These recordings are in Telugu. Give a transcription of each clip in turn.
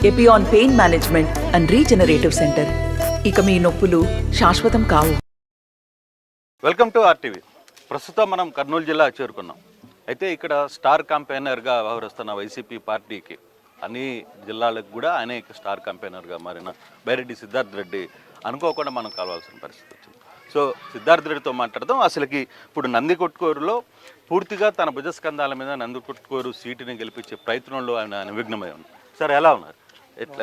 Epione pain management and regenerative centre. ఇక మీ నొప్పులు శాశ్వతం కావు. Welcome to RTV. ప్రస్తుతం మనం కర్నూలు జిల్లా చేరుకున్నాం. అయితే ఇక్కడ స్టార్ క్యాంపెయినర్గా వ్యవహరిస్తున్న వైసీపీ పార్టీకి అన్ని జిల్లాలకు కూడా అనేక స్టార్ క్యాంపెయినర్గా మారిన బైరెడ్డి సిద్ధార్థ్ రెడ్డి అనుకోకుండా మనం కలవాల్సిన పరిస్థితి వచ్చింది. సో సిద్ధార్థ్ రెడ్డితో మాట్లాడదాం. అసలుకి ఇప్పుడు నందికొట్కూరులో పూర్తిగా తన భుజస్కంధాల మీద నందికొట్కూరు సీటుని గెలిపించే ప్రయత్నంలో ఆయన నిమగ్నమై ఉంది. సార్ ఎలా ఉన్నారు?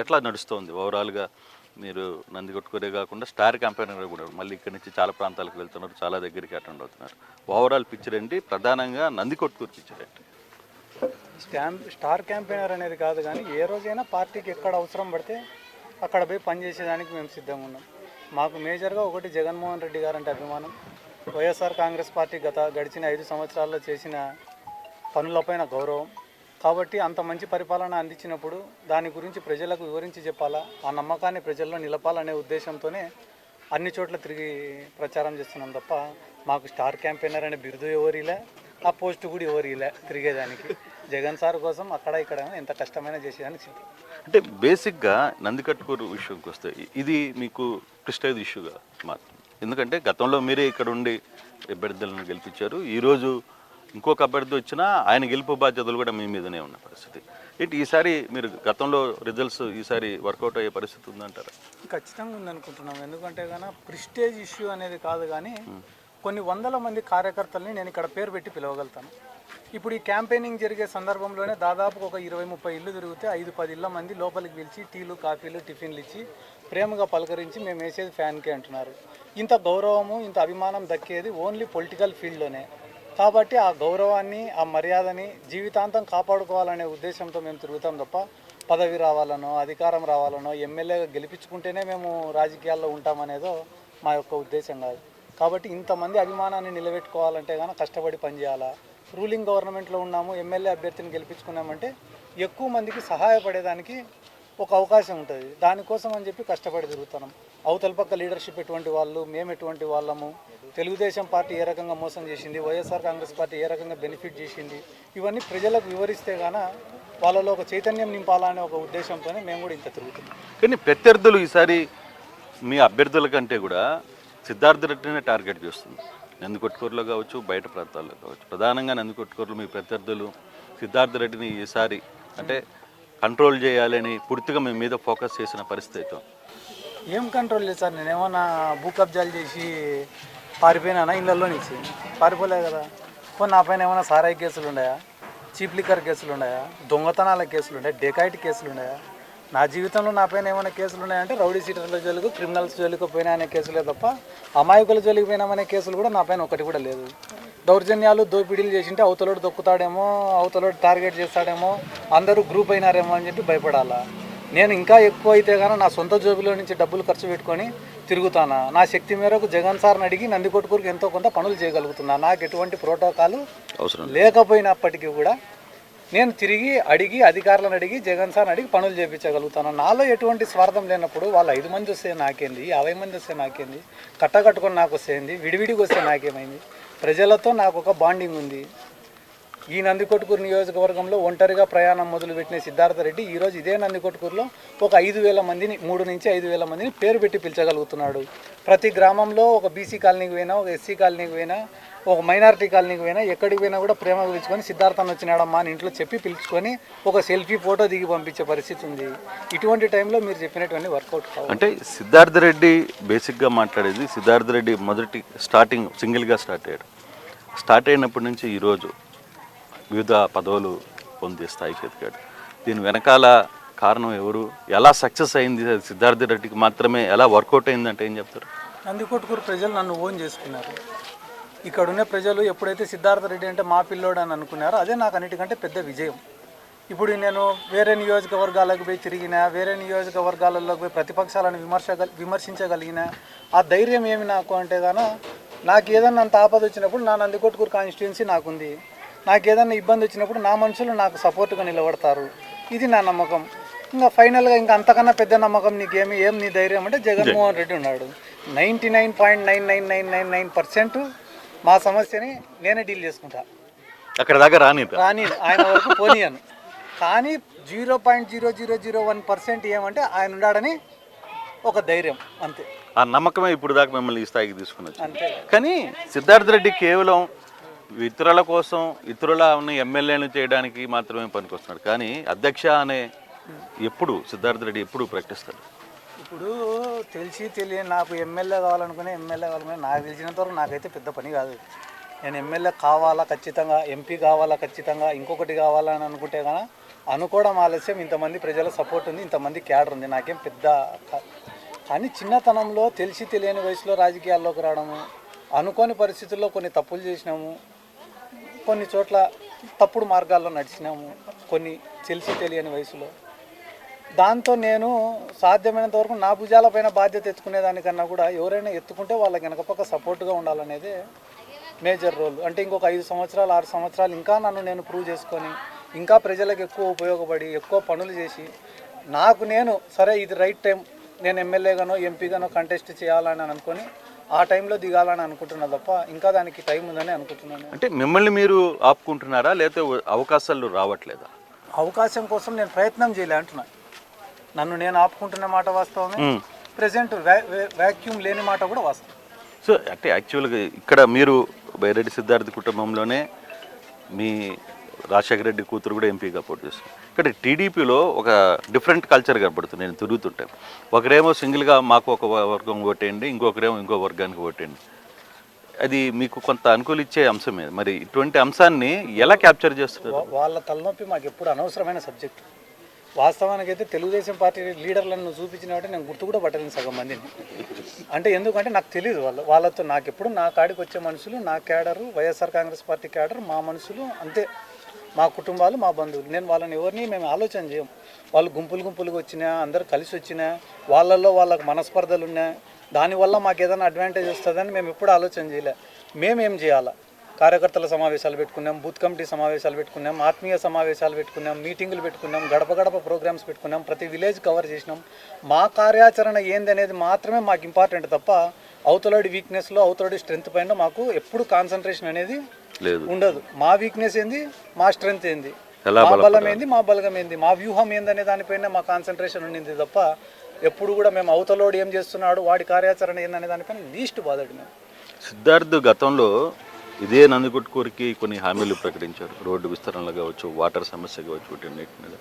ఎట్లా నడుస్తుంది ఓవరాల్గా? మీరు నందికొట్కూరే కాకుండా స్టార్ క్యాంపెయినర్ కూడా మళ్ళీ ఇక్కడి నుంచి చాలా ప్రాంతాలకు వెళ్తున్నారు, చాలా దగ్గరికి అటెండ్ అవుతున్నారు. ఓవరాల్ పిక్చర్ ఏంటి? ప్రధానంగా నందికొట్కూరు పిక్చర్ ఏంటి? స్టార్ క్యాంపెయినర్ అనేది కాదు, కానీ ఏ రోజైనా పార్టీకి ఎక్కడ అవసరం పడితే అక్కడ పోయి పనిచేసేదానికి మేము సిద్ధంగా ఉన్నాం. మాకు మేజర్గా ఒకటి జగన్మోహన్ రెడ్డి గారు అంటే అభిమానం. వైఎస్ఆర్ కాంగ్రెస్ పార్టీ గడిచిన 5 సంవత్సరాల్లో చేసిన పనులపైన గౌరవం. కాబట్టి అంత మంచి పరిపాలన అందించినప్పుడు దాని గురించి ప్రజలకు వివరించి చెప్పాలా, ఆ నమ్మకాన్ని ప్రజల్లో నిలపాలనే ఉద్దేశంతోనే అన్ని చోట్ల తిరిగి ప్రచారం చేస్తున్నాం తప్ప మాకు స్టార్ క్యాంపెయినర్ అనే బిరుదు ఎవరిలే, ఆ పోస్ట్ కూడా ఎవరిలే తిరిగేదానికి. జగన్ సార్ కోసం అక్కడ ఇక్కడ ఎంత కష్టమైనా చేసేదానికి సిద్ధం. అంటే బేసిక్గా నందికొట్కూరు విషయంకి వస్తే ఇది మీకు ప్రెస్టేజ్ ఇష్యూగా మారుతుంది. ఎందుకంటే గతంలో మీరే ఇక్కడ ఉండి అభ్యర్థులను గెలిపించారు. ఈరోజు ఇంకొక అభ్యర్థి వచ్చినా ఆయన గెలుపు బాధ్యతలు కూడా మీ మీదనే ఉన్న పరిస్థితి. ఈసారి మీరు గతంలో రిజల్ట్స్ ఈసారి వర్కౌట్ అయ్యే పరిస్థితి ఉందంటారా? ఖచ్చితంగా ఉందనుకుంటున్నాం. ఎందుకంటే కానీ ప్రెస్టేజ్ ఇష్యూ అనేది కాదు, కానీ కొన్ని వందల మంది కార్యకర్తల్ని నేను ఇక్కడ పేరు పెట్టి పిలవగలుగుతాను. ఇప్పుడు ఈ క్యాంపెయినింగ్ జరిగే సందర్భంలోనే దాదాపు ఒక 20-30 ఇళ్ళు తిరిగితే 5-10 ఇళ్ళ మంది లోపలికి పిలిచి టీలు, కాఫీలు, టిఫిన్లు ఇచ్చి ప్రేమగా పలకరించి మేము వేసేది ఫ్యాన్కే అంటున్నారు. ఇంత గౌరవము, ఇంత అభిమానం దక్కేది ఓన్లీ పొలిటికల్ ఫీల్డ్లోనే. కాబట్టి ఆ గౌరవాన్ని, ఆ మర్యాదని జీవితాంతం కాపాడుకోవాలనే ఉద్దేశంతో మేము తిరుగుతాం తప్ప పదవి రావాలనో, అధికారం రావాలనో, ఎమ్మెల్యేగా గెలిపించుకుంటేనే మేము రాజకీయాల్లో ఉంటామనేదో మా యొక్క ఉద్దేశం కాదు. కాబట్టి ఇంతమంది అభిమానాన్ని నిలబెట్టుకోవాలంటే కానీ కష్టపడి పనిచేయాలా. రూలింగ్ గవర్నమెంట్లో ఉన్నాము, ఎమ్మెల్యే అభ్యర్థిని గెలిపించుకున్నామంటే ఎక్కువ మందికి సహాయపడేదానికి ఒక అవకాశం ఉంటుంది. దానికోసం అని చెప్పి కష్టపడి తిరుగుతున్నాం. అవతల పక్క లీడర్షిప్ ఎటువంటి వాళ్ళు, మేము ఎటువంటి వాళ్ళము, తెలుగుదేశం పార్టీ ఏ రకంగా మోసం చేసింది, వైఎస్ఆర్ కాంగ్రెస్ పార్టీ ఏ రకంగా బెనిఫిట్ చేసింది, ఇవన్నీ ప్రజలకు వివరిస్తే గాన వాళ్ళలో ఒక చైతన్యం నింపాలనే ఒక ఉద్దేశంతోనే మేము కూడా ఇంత తిరుగుతున్నాం. కానీ ప్రత్యర్థులు ఈసారి మీ అభ్యర్థుల కంటే కూడా సిద్ధార్థ్ రెడ్డిని టార్గెట్ చేస్తుంది. నందికొట్కూరులో కావచ్చు, బయట ప్రాంతాల్లో కావచ్చు. ప్రధానంగా నందికొట్కూరులో మీ ప్రత్యర్థులు సిద్ధార్థ్ రెడ్డిని ఈసారి అంటే కంట్రోల్ చేయాలని పూర్తిగా మీ మీద ఫోకస్ చేసిన పరిస్థితి. ఏం కంట్రోల్ చేశారు? నేనేమన్నా భూ కబ్జాలు చేసి పారిపోయినా ఇళ్ళల్లో నుంచి? పారిపోలే కదా. పోనీ నా పైన ఏమైనా సారాయి కేసులు ఉన్నాయా, చీప్ లిక్కర్ కేసులు ఉన్నాయా, దొంగతనాల కేసులు ఉన్నాయా, డెకాయిట్ కేసులు ఉన్నాయా? నా జీవితంలో నా పైన ఏమైనా కేసులు ఉన్నాయంటే రౌడీ సీటర్ల జోలికి, క్రిమినల్స్ జోలికి పోయినా అనే కేసులే తప్ప అమాయకుల జోలికి పోయినామనే కేసులు కూడా నా పైన ఒకటి కూడా లేదు. దౌర్జన్యాలు, దోపిడీలు చేసింటే అవతలోడు దొక్కుతాడేమో, అవతలోడు టార్గెట్ చేస్తాడేమో, అందరూ గ్రూప్ అయినారేమో అని చెప్పి భయపడాలా. నేను ఇంకా ఎక్కువ అయితే కానీ నా సొంత జోబులో నుంచి డబ్బులు ఖర్చు పెట్టుకొని తిరుగుతానా. నా శక్తి మేరకు జగన్ సార్ని అడిగి నందికొట్కూరుకి ఎంతో కొంత పనులు చేయగలుగుతున్నా. నాకు ఎటువంటి ప్రోటోకాలు లేకపోయినప్పటికీ కూడా నేను తిరిగి అడిగి, అధికారులను అడిగి, జగన్ సార్ని అడిగి పనులు చేయించగలుగుతాను. నాలో ఎటువంటి స్వార్థం లేనప్పుడు వాళ్ళు 5 మంది వస్తే నాకేంది, 50 మంది వస్తే నాకేంది, కట్టకట్టుకొని నాకు వస్తేంది, విడివిడికి వస్తే నాకేమైంది? ప్రజలతో నాకు ఒక బాండింగ్ ఉంది. ఈ నందికొట్కూరు నియోజకవర్గంలో ఒంటరిగా ప్రయాణం మొదలుపెట్టిన సిద్ధార్థ రెడ్డి ఈరోజు ఇదే నందికొట్కూరులో ఒక 5,000 మందిని, 3 నుంచి 5,000 మందిని పేరు పెట్టి పిలిచగలుగుతున్నాడు. ప్రతి గ్రామంలో ఒక బీసీ కాలనీకి పోయినా, ఒక ఎస్సీ కాలనీకి పోయినా, ఒక మైనారిటీ కాలనీకి పోయినా, ఎక్కడికి పోయినా కూడా ప్రేమ పిలుచుకొని సిద్ధార్థను వచ్చినాడమ్మా అని ఇంట్లో చెప్పి పిలుచుకొని ఒక సెల్ఫీ ఫోటో దిగి పంపించే పరిస్థితి ఉంది. ఇటువంటి టైంలో మీరు చెప్పినటువంటి వర్కౌట్ కావాలి. అంటే సిద్ధార్థ రెడ్డి బేసిక్గా మాట్లాడేది, సిద్ధార్థ రెడ్డి మొదటి స్టార్టింగ్ సింగిల్గా స్టార్ట్ అయినప్పటి నుంచి ఈరోజు వివిధ పదవులు పొందే స్థాయికి ఎదిగాడు. దీని వెనకాల కారణం ఎవరు? ఎలా సక్సెస్ అయింది సిద్ధార్థ రెడ్డికి మాత్రమే, ఎలా వర్కౌట్ అయిందంటే ఏం చెప్తారు? నందికొట్కూరు ప్రజలు నన్ను ఓన్ చేసుకున్నారు. ఇక్కడ ఉన్న ప్రజలు ఎప్పుడైతే సిద్ధార్థ రెడ్డి అంటే మా పిల్లోడు అని అనుకున్నారో అదే నాకు అన్నిటికంటే పెద్ద విజయం. ఇప్పుడు నేను వేరే నియోజకవర్గాలకు పోయి తిరిగినా, వేరే నియోజకవర్గాలలోకి పోయి ప్రతిపక్షాలను విమర్శించగలిగిన ఆ ధైర్యం ఏమి నాకు అంటే గాన, నాకు ఏదన్నా అంత ఆపద వచ్చినప్పుడు నా నందికొట్కూరు కాన్స్టిట్యున్సీ నాకుంది. నాకు ఏదైనా ఇబ్బంది వచ్చినప్పుడు నా మనుషులు నాకు సపోర్ట్గా నిలబడతారు. ఇది నా నమ్మకం. ఇంకా ఫైనల్గా ఇంకా అంతకన్నా పెద్ద నమ్మకం నీకేమి, ఏం నీ ధైర్యం అంటే జగన్మోహన్ రెడ్డి ఉన్నాడు. 99.99999% మా సమస్యని నేనే డీల్ చేసుకుంటా. అక్కడ దాకా రాని ఆయన వరకు పోనీయను. కానీ 0.0001% ఏమంటే ఆయన ఉన్నాడని ఒక ధైర్యం, అంతే. ఆ నమ్మకమే ఇప్పుడు దాకా మిమ్మల్ని ఈ స్థాయికి తీసుకున్నది. అంతే. కానీ సిద్ధార్థ రెడ్డి కేవలం ఇతరుల కోసం ఇతరుల ఎమ్మెల్యేలను చేయడానికి మాత్రమే పనికొస్తున్నాడు. కానీ అధ్యక్ష అనే ఎప్పుడు సిద్ధార్థ రెడ్డి ఎప్పుడు ప్రకటిస్తాడు? ఇప్పుడు తెలిసి తెలియని నాకు ఎమ్మెల్యే కావాలనుకునే నాకు తెలిసినంత వరకు నాకైతే పెద్ద పని కాదు. నేను ఎమ్మెల్యే కావాలా ఖచ్చితంగా, ఎంపీ కావాలా ఖచ్చితంగా, ఇంకొకటి కావాలా అని అనుకుంటే కానీ అనుకోవడం ఆలస్యం. ఇంతమంది ప్రజల సపోర్ట్ ఉంది, ఇంతమంది క్యాడర్ ఉంది, నాకేం పెద్ద. కానీ చిన్నతనంలో తెలిసి తెలియని వయసులో రాజకీయాల్లోకి రావడము, అనుకోని పరిస్థితుల్లో కొన్ని తప్పులు చేసినాము, కొన్ని చోట్ల తప్పుడు మార్గాల్లో నడిచినాము, కొన్ని తెలిసి తెలియని వయసులో. దాంతో నేను సాధ్యమైనంత వరకు నా భుజాలపైన బాధ్యత ఎత్తుకునేదానికన్నా కూడా ఎవరైనా ఎత్తుకుంటే వాళ్ళకి వెనకపక్క సపోర్ట్గా ఉండాలనేదే మేజర్ రోల్. అంటే ఇంకొక 5 సంవత్సరాలు 6 సంవత్సరాలు ఇంకా నన్ను నేను ప్రూవ్ చేసుకొని ఇంకా ప్రజలకు ఎక్కువ ఉపయోగపడి ఎక్కువ పనులు చేసి నాకు నేను సరే ఇది రైట్ టైం, నేను ఎమ్మెల్యేగానో ఎంపీగానో కంటెస్ట్ చేయాలని అనుకొని ఆ టైంలో దిగాలని అనుకుంటున్నా తప్ప ఇంకా దానికి టైం ఉందని అనుకుంటున్నాను. అంటే మిమ్మల్ని మీరు ఆపుకుంటున్నారా లేకపోతే అవకాశాలు రావట్లేదా? అవకాశం కోసం నేను ప్రయత్నం చేయలే అంటున్నా. నన్ను నేను ఆపుకుంటున్న మాట వాస్తవమే, ప్రెసెంట్ వ్యాక్యూమ్ లేని మాట కూడా వాస్తవం. సో అంటే యాక్చువల్గా ఇక్కడ మీరు బైరెడ్డి సిద్ధార్థ కుటుంబంలోనే మీ రాజశేఖర రెడ్డి కూతురు కూడా ఎంపీగా పోటీ చేస్తుంది. ఇక్కడ టీడీపీలో ఒక డిఫరెంట్ కల్చర్ కనపడుతుంది. నేను తిరుగుతుంటాను, ఒకరేమో సింగిల్గా మాకు ఒక వర్గం ఓటేయండి, ఇంకొకరేమో ఇంకో వర్గానికి ఓటేయండి. అది మీకు కొంత అనుకూలించే అంశమే. మరి ఇటువంటి అంశాన్ని ఎలా క్యాప్చర్ చేస్తున్నారు? వాళ్ళ తలనొప్పి మాకు ఎప్పుడు అనవసరమైన సబ్జెక్ట్. వాస్తవానికి అయితే తెలుగుదేశం పార్టీ లీడర్లను చూపించినట్టు నేను గుర్తు కూడా పట్టలేను సగం మందిని. అంటే ఎందుకంటే నాకు తెలియదు వాళ్ళతో నాకు ఎప్పుడు నా కాడికి వచ్చే మనుషులు, నా cadre, YSR Congress party cadre, మా మనుషులు అంతే, మా కుటుంబాలు, మా బంధువులు. నేను వాళ్ళని ఎవరిని మేము ఆలోచన చేయం. వాళ్ళు గుంపులుగా వచ్చినా, అందరు కలిసి వచ్చినా, వాళ్ళల్లో వాళ్ళకు మనస్పర్ధలు ఉన్నా, దానివల్ల మాకు ఏదైనా అడ్వాంటేజ్ వస్తుందని మేము ఎప్పుడు ఆలోచన చేయలే. మేమేం చేయాలా? కార్యకర్తల సమావేశాలు పెట్టుకున్నాం, బూత్ కమిటీ సమావేశాలు పెట్టుకున్నాం, ఆత్మీయ సమావేశాలు పెట్టుకున్నాం, మీటింగులు పెట్టుకున్నాం, గడప ప్రోగ్రామ్స్ పెట్టుకున్నాం, ప్రతి విలేజ్ కవర్ చేసినాం. మా కార్యాచరణ ఏందనేది మాత్రమే మాకు ఇంపార్టెంట్ తప్ప అవతలడి వీక్నెస్లో అవతలడి స్ట్రెంత్ పైన మాకు ఎప్పుడు కాన్సన్ట్రేషన్ అనేది ఉండదు. మా వీక్నెస్ ఏంది, మా స్ట్రెంత్ ఏంది, మా బలం ఏంది, మా బలగం ఏంది, మా వ్యూహం ఏందనే దానిపైన మా కాన్సన్ట్రేషన్ ఉండింది తప్ప ఎప్పుడు కూడా మేము అవతలోడు ఏం చేస్తున్నాడు, వాడి కార్యాచరణ ఏందనే దానిపైన లీస్ట్ బాధడు మేము. సిద్ధార్థ్ గతంలో ఇదే నందికొట్కూరికి కొన్ని హామీలు ప్రకటించారు. రోడ్డు విస్తరణలు కావచ్చు, వాటర్ సమస్య కావచ్చు, వీటన్నిటి మీద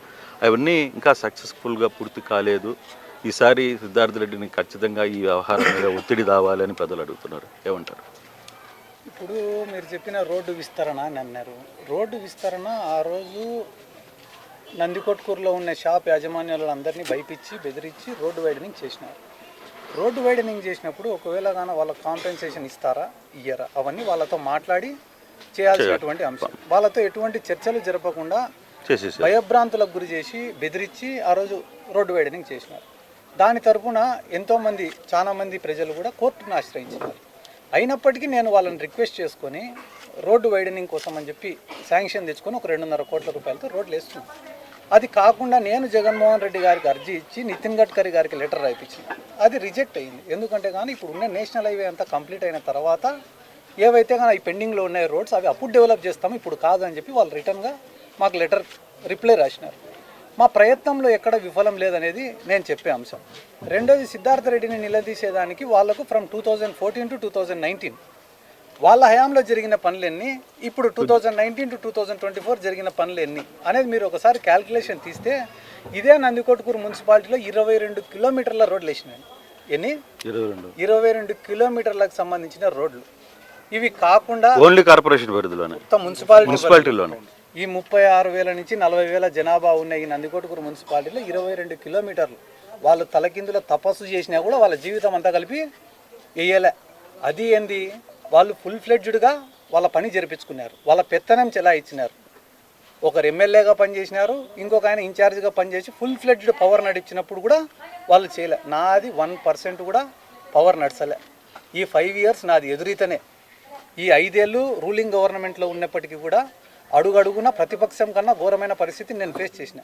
అవన్నీ ఇంకా సక్సెస్ఫుల్గా పూర్తి కాలేదు. ఈసారి సిద్ధార్థ రెడ్డిని ఖచ్చితంగా ఈ వ్యవహారం మీద ఒత్తిడి రావాలని ప్రజలు అడుగుతున్నారు. ఏమంటారు? ఇప్పుడు మీరు చెప్పిన రోడ్డు విస్తరణ అని అన్నారు. రోడ్డు విస్తరణ ఆ రోజు నందికొట్కూరులో ఉన్న షాప్ యాజమాన్యాలందరినీ భయపించి బెదిరించి రోడ్డు వైడనింగ్ చేసినారు. రోడ్డు వైడనింగ్ చేసినప్పుడు ఒకవేళ కానీ వాళ్ళకి కాంపెన్సేషన్ ఇస్తారా ఇయ్యరా అవన్నీ వాళ్ళతో మాట్లాడి చేయాల్సినటువంటి అంశం. వాళ్ళతో ఎటువంటి చర్చలు జరపకుండా భయభ్రాంతులకు గురి చేసి బెదిరించి ఆ రోజు రోడ్డు వైడనింగ్ చేసినారు. దాని తరపున ఎంతోమంది చాలా మంది ప్రజలు కూడా కోర్టును ఆశ్రయించినారు. అయినప్పటికీ నేను వాళ్ళని రిక్వెస్ట్ చేసుకొని రోడ్డు వైడనింగ్ కోసం అని చెప్పి శాంక్షన్ తెచ్చుకొని ఒక 2.5 కోట్ల రూపాయలతో రోడ్లు వేస్తున్నాను. అది కాకుండా నేను జగన్మోహన్ రెడ్డి గారికి అర్జీ ఇచ్చి నితిన్ గడ్కరీ గారికి లెటర్ రాయించిన, అది రిజెక్ట్ అయింది. ఎందుకంటే కానీ ఇప్పుడు ఉన్న నేషనల్ హైవే అంతా కంప్లీట్ అయిన తర్వాత ఏవైతే కానీ ఈ పెండింగ్లో ఉన్నాయి రోడ్స్ అవి అప్పుడు డెవలప్ చేస్తాము, ఇప్పుడు కాదు అని చెప్పి వాళ్ళు రిటర్న్గా మాకు లెటర్ రిప్లై రాసినారు. మా ప్రయత్నంలో ఎక్కడ విఫలం లేదనేది నేను చెప్పే అంశం. రెండోది, సిద్ధార్థ రెడ్డిని నిలదీసేదానికి వాళ్లకు ఫ్రమ్ 2014 to 2019 వాళ్ళ హయాంలో జరిగిన పనులు ఎన్ని, ఇప్పుడు 2019 to 2024 జరిగిన పనులు ఎన్ని అనేది మీరు ఒకసారి క్యాల్కులేషన్ తీస్తే ఇదే నందికొట్కూరు మున్సిపాలిటీలో 22 కిలోమీటర్ల రోడ్లు వేసినాయి. ఎన్ని? 22 కిలోమీటర్లకు సంబంధించిన రోడ్లు. ఇవి కాకుండా ఓన్లీ కార్పొరేషన్ పరిధిలోనే మున్సిపాలిటీలోనే ఈ 36,000 నుంచి 40,000 జనాభా ఉన్న ఈ నందికొట్కూరు మున్సిపాలిటీలో 22 కిలోమీటర్లు వాళ్ళు తలకిందులో తపస్సు చేసినా కూడా వాళ్ళ జీవితం అంతా కలిపి వేయలే. అది ఏంది, వాళ్ళు ఫుల్ ఫ్లెడ్జ్డ్గా వాళ్ళ పని జరిపించుకున్నారు, వాళ్ళ పెత్తనం చెలాయించినారు. ఒకరు ఎమ్మెల్యేగా పనిచేసినారు, ఇంకొక ఆయన ఇన్ఛార్జ్గా పనిచేసి ఫుల్ ఫ్లెడ్జ్డ్ పవర్ నడిచినప్పుడు కూడా వాళ్ళు చేయలే. నాది 1% కూడా పవర్ నడచలే. ఈ 5 years నాది ఎదురీతనే. ఈ 5 ఏళ్ళు రూలింగ్ గవర్నమెంట్లో ఉన్నప్పటికీ కూడా అడుగడుగున ప్రతిపక్షం కన్నా ఘోరమైన పరిస్థితిని నేను ఫేస్ చేసిన.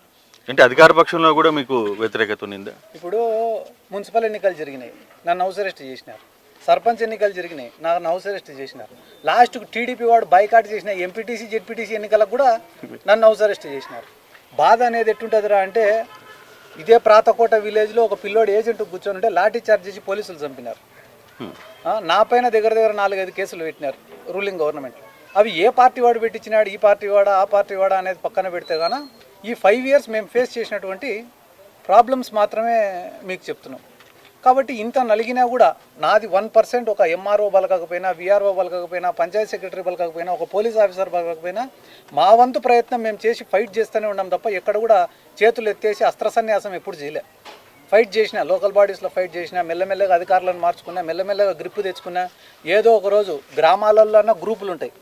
అంటే అధికార పక్షంలో కూడా మీకు వ్యతిరేకత ఉందా? ఇప్పుడు మున్సిపల్ ఎన్నికలు జరిగినాయి, నన్ను హౌస్ అరెస్ట్ చేసినారు. సర్పంచ్ ఎన్నికలు జరిగినాయి, నన్ను హౌస్ అరెస్ట్ చేసినారు. లాస్ట్కు టీడీపీ వాడు బైకాట్ చేసిన ఎంపీటీసీ జెడ్పీటీసీ ఎన్నికలకు కూడా నన్ను హౌస్ అరెస్ట్ చేసినారు. బాధ అనేది ఎట్టుంటుందిరా అంటే ఇదే ప్రాతకోట విలేజ్లో ఒక పిల్లోడు ఏజెంట్ కూర్చొని ఉంటే లాఠీ చార్జ్ చేసి పోలీసులు చంపినారు. నా పైన దగ్గర 4-5 కేసులు పెట్టినారు రూలింగ్ గవర్నమెంట్. అవి ఏ పార్టీ వాడు పెట్టించినాడు, ఈ పార్టీ వాడా ఆ పార్టీ వాడా అనేది పక్కన పెడితే గాన ఈ 5 years మేము ఫేస్ చేసినటువంటి ప్రాబ్లమ్స్ మాత్రమే మీకు చెప్తున్నాం. కాబట్టి ఇంత నలిగినా కూడా నాది 1% ఒక ఎంఆర్ఓ బలకపోయినా, విఆర్ఓ బలకపోయినా, పంచాయతీ సెక్రటరీ బలకపోయినా, ఒక పోలీస్ ఆఫీసర్ బలకపోయినా మా వంతు ప్రయత్నం మేము చేసి ఫైట్ చేస్తూనే ఉన్నాం తప్ప ఎక్కడ కూడా చేతులు ఎత్తేసి అస్త్ర సన్యాసం ఎప్పుడు చేయలే. ఫైట్ చేసిన లోకల్ బాడీస్లో ఫైట్ చేసిన, మెల్లమెల్లగా అధికారులను మార్చుకున్నా, మెల్లమెల్లగా గ్రిప్ తెచ్చుకున్నా. ఏదో ఒక రోజు గ్రామాలలో గ్రూపులు ఉంటాయి,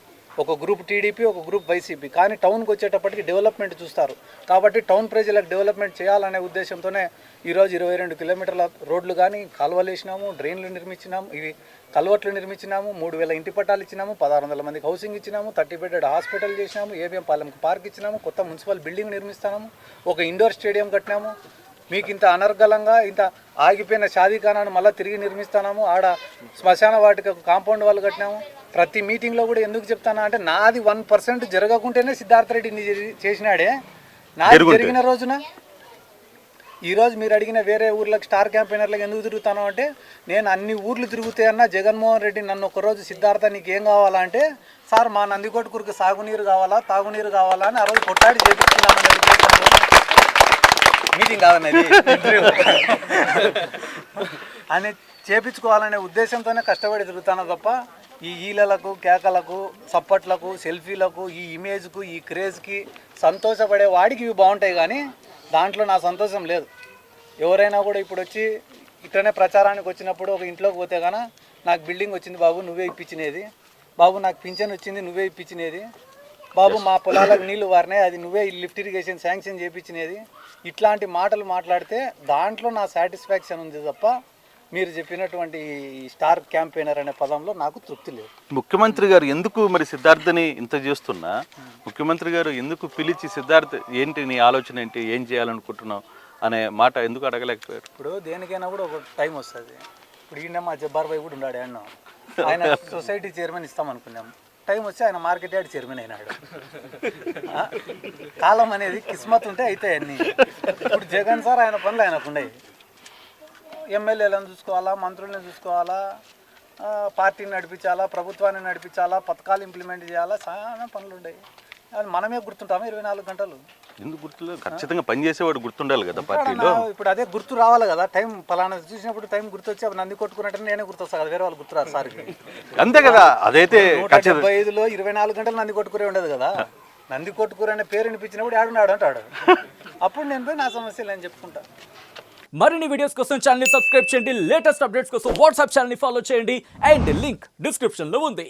ఒక గ్రూప్ టీడీపీ, ఒక గ్రూప్ వైసీపీ. కానీ టౌన్కి వచ్చేటప్పటికి డెవలప్మెంట్ చూస్తారు. కాబట్టి టౌన్ ప్రజలకు డెవలప్మెంట్ చేయాలనే ఉద్దేశంతోనే ఈరోజు 22 కిలోమీటర్ల రోడ్లు కానీ కాలువలు వేసినాము, డ్రైన్లు నిర్మించినాము, ఇవి కల్వర్ట్లు నిర్మించినాము, 3000 ఇంటి పట్టాలు ఇచ్చినాము, 1600 మందికి హౌసింగ్ ఇచ్చినాము, 30 బెడెడ్ హాస్పిటల్ చేసినాము, ఏబిఎం పాలెంకి పార్క్ ఇచ్చినాము, కొత్త మున్సిపల్ బిల్డింగ్ నిర్మిస్తాము, ఒక ఇండోర్ స్టేడియం కట్టినాము. మీకు ఇంత అనర్గళంగా ఇంత ఆగిపోయిన షాదీఖానాను మళ్ళీ తిరిగి నిర్మిస్తున్నాము. ఆడ శ్మశాన వాటికి కాంపౌండ్ వాళ్ళు కట్టినాము. ప్రతి మీటింగ్లో కూడా ఎందుకు చెప్తానా అంటే నాది 1% జరగకుంటేనే సిద్ధార్థ రెడ్డి చేసినాడే. నాది జరిగిన రోజున ఈరోజు మీరు అడిగిన వేరే ఊర్లకు స్టార్ క్యాంపెయినర్లకు ఎందుకు తిరుగుతాను అంటే నేను అన్ని ఊర్లు తిరుగుతే అన్న జగన్మోహన్ రెడ్డి నన్ను ఒకరోజు సిద్ధార్థ నీకు ఏం కావాలా అంటే సార్ మా నందికొట్కూరుకి సాగునీరు కావాలా, తాగునీరు కావాలా అని ఆ రోజు కొట్టాడి చేపించుకున్నామని మీటింగ్ కాదన్నది అని చేపించుకోవాలనే ఉద్దేశంతోనే కష్టపడి తిరుగుతాను తప్ప ఈ ఈలలకు, కేకలకు, చప్పట్లకు, సెల్ఫీలకు, ఈ ఇమేజ్కు, ఈ క్రేజ్కి సంతోషపడే వాడికి ఇవి బాగుంటాయి. కానీ దాంట్లో నా సంతోషం లేదు. ఎవరైనా కూడా ఇప్పుడు వచ్చి ఇట్లనే ప్రచారానికి వచ్చినప్పుడు ఒక ఇంట్లోకి పోతే కానీ నాకు బిల్డింగ్ వచ్చింది బాబు నువ్వే ఇప్పించినది, బాబు నాకు పింఛన్ వచ్చింది నువ్వే ఇప్పించినది, బాబు మా పొలాలకు నీళ్లు వారినాయి అది నువ్వే లిఫ్ట్ ఇరిగేషన్ శాంక్షన్ చేయించినది, ఇట్లాంటి మాటలు మాట్లాడితే దాంట్లో నా సాటిస్ఫాక్షన్ ఉంది తప్ప మీరు చెప్పినటువంటి స్టార్ క్యాంపెయినర్ అనే పదంలో నాకు తృప్తి లేదు. ముఖ్యమంత్రి గారు ఎందుకు మరి సిద్ధార్థని ఇంత చేస్తున్నా ముఖ్యమంత్రి గారు ఎందుకు పిలిచి సిద్ధార్థ్ ఏంటి నీ ఆలోచన ఏంటి, ఏం చేయాలనుకుంటున్నావు అనే మాట ఎందుకు అడగలేకపోయారు? ఇప్పుడు దేనికైనా కూడా ఒక టైం వస్తుంది. ఇప్పుడు ఈయన మా జబ్బార్ భాయ్ కూడా ఉన్నాడు, ఆయన సొసైటీ చైర్మన్ ఇస్తాం అనుకున్నాము. టైం వచ్చి ఆయన మార్కెట్ యార్డ్ చైర్మన్ అయినాడు. కాలం అనేది కిస్మత్ ఉంటే అవుతాయి అన్నీ. ఇప్పుడు జగన్ సార్ ఆయన పనులు ఆయనకుండయి. ఎమ్మెల్యేలను చూసుకోవాలా, మంత్రులను చూసుకోవాలా, పార్టీని నడిపించాలా, ప్రభుత్వాన్ని నడిపించాలా, పథకాలు ఇంప్లిమెంట్ చేయాలా, చాలా పనులు ఉన్నాయి. అది మనమే గుర్తుంటామా 24 గంటలు? ఎందుకు గుర్తులేదు? ఖచ్చితంగా పనిచేసేవాడు గుర్తుండాలి కదా పార్టీలో. ఇప్పుడు అదే గుర్తు రావాలి కదా, టైం పలానా చూసినప్పుడు టైం గుర్తొచ్చి అవి నంది కొట్టుకున్నట్టు నేనే గుర్తొస్తా కదా, వేరే వాళ్ళు గుర్తురారు సార్కి. అంతే కదా. అదైతే 175లో 24 గంటలు నంది కొట్టుకునే ఉండదు కదా. నంది కొట్టుకూర అనే పేరు వినిపించినప్పుడు ఆడున్నాడు అంటాడు. అప్పుడు నేను పోయి నా సమస్యలు అని చెప్పుకుంటా. మరిన్ని వీడియోస్ కోసం ఛానల్ ని సబ్స్క్రైబ్ చేయండి, లేటెస్ట్ అప్డేట్స్ కోసం వాట్సాప్ ఛానల్ ని ఫాలో చేయండి అండ్ లింక్ డిస్క్రిప్షన్ లో ఉంది.